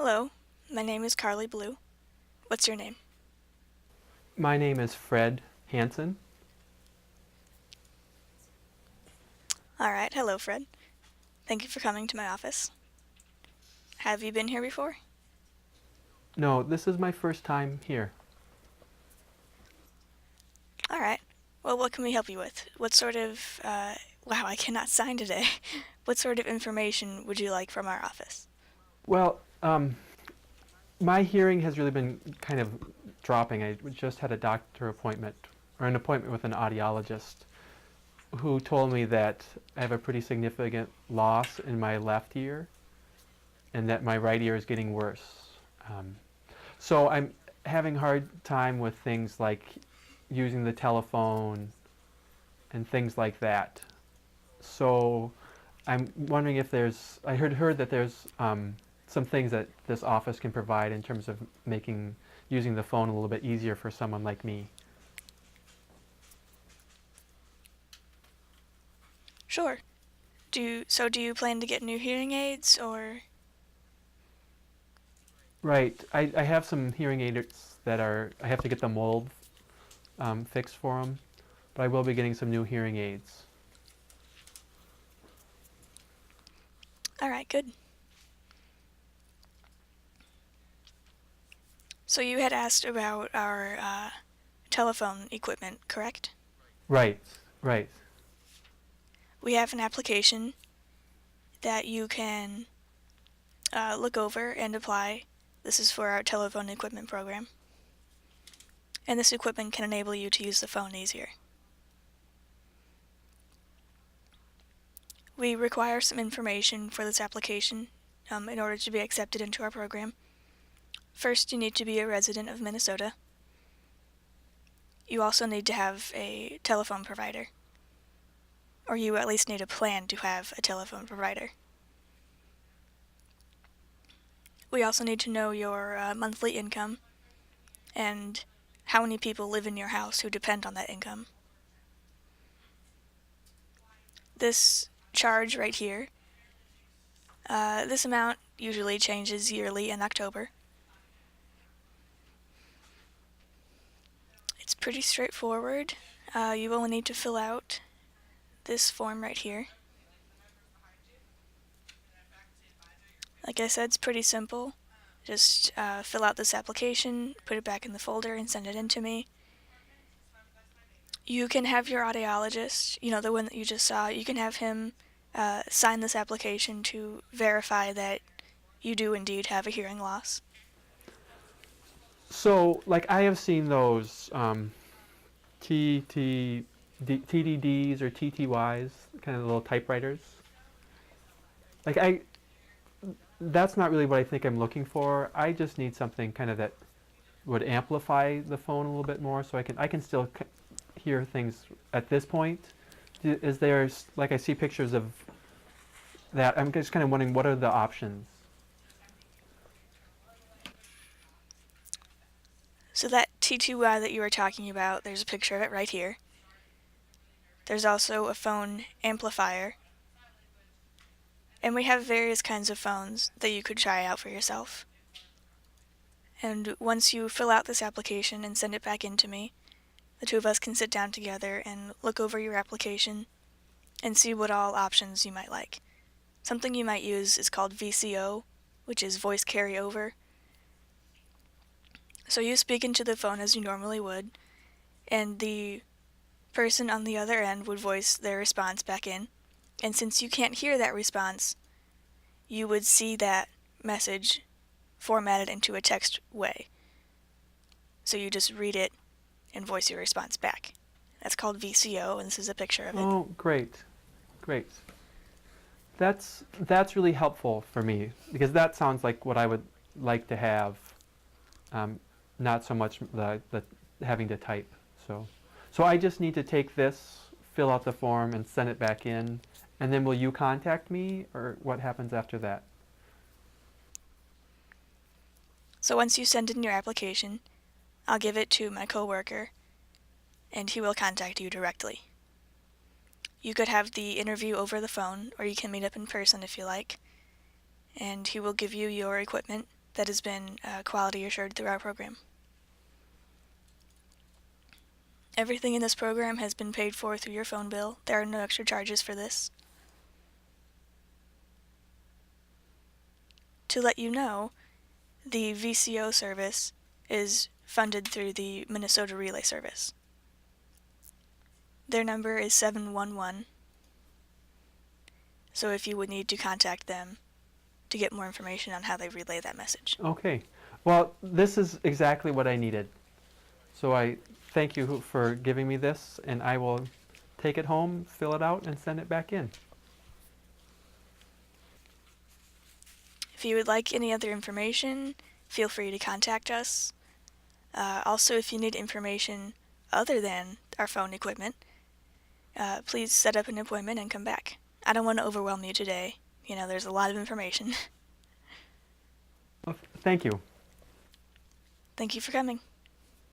Hello, my name is Carly Blue. What's your name? My name is Fred Hansen. Alright, hello Fred. Thank you for coming to my office. Have you been here before? No, this is my first time here. Alright. Well, what can we help you with? What sort of, wow, I cannot sign today. What sort of information would you like from our office? Well, my hearing has really been kind of dropping. I just had a doctor appointment, or an appointment with an audiologist, who told me that I have a pretty significant loss in my left ear, and that my right ear is getting worse. Um, so I'm having a hard time with things like using the telephone and things like that. So I'm wondering if I heard that there's some things that this office can provide in terms of making using the phone a little bit easier for someone like me. Sure. Do you plan to get new hearing aids, or? Right. I have some hearing aids I have to get the mold fixed for them, but I will be getting some new hearing aids. Alright, good. So you had asked about our, telephone equipment, correct? Right, right. We have an application that you can look over and apply. This is for our telephone equipment program. And this equipment can enable you to use the phone easier. We require some information for this application in order to be accepted into our program. First, you need to be a resident of Minnesota. You also need to have a telephone provider, or you at least need a plan to have a telephone provider. We also need to know your monthly income and how many people live in your house who depend on that income. This charge right here, this amount usually changes yearly in October. It's pretty straightforward. You only need to fill out this form right here. Like I said, it's pretty simple. Just fill out this application, put it back in the folder, and send it in to me. You can have your audiologist, the one that you just saw, you can have him sign this application to verify that you do indeed have a hearing loss. So, like, I have seen those TDDs or TTYs, kind of little typewriters. Like, that's not really what I think I'm looking for. I just need something kind of that would amplify the phone a little bit more, so I can still hear things at this point. Is there, like, I see pictures of that. I'm just kind of wondering, what are the options? So that T2Y that you were talking about, there's a picture of it right here. There's also a phone amplifier. And we have various kinds of phones that you could try out for yourself. And once you fill out this application and send it back in to me, the two of us can sit down together and look over your application and see what all options you might like. Something you might use is called VCO, which is voice carryover. So you speak into the phone as you normally would, and the person on the other end would voice their response back in. And since you can't hear that response, you would see that message formatted into a text way. So you just read it and voice your response back. That's called VCO, and this is a picture of it. Oh, great, great. That's really helpful for me, because that sounds like what I would like to have. Not so much the having to type. So I just need to take this, fill out the form, and send it back in, and then will you contact me, or what happens after that? So once you send in your application, I'll give it to my coworker, and he will contact you directly. You could have the interview over the phone, or you can meet up in person if you like, and he will give you your equipment that has been quality assured through our program. Everything in this program has been paid for through your phone bill. There are no extra charges for this. To let you know, the VCO service is funded through the Minnesota Relay Service. Their number is 711, so if you would need to contact them to get more information on how they relay that message. Okay. Well, this is exactly what I needed. So I thank you for giving me this, and I will take it home, fill it out, and send it back in. If you would like any other information, feel free to contact us. Also, if you need information other than our phone equipment, please set up an appointment and come back. I don't want to overwhelm you today. You know, there's a lot of information. Well, thank you. Thank you for coming.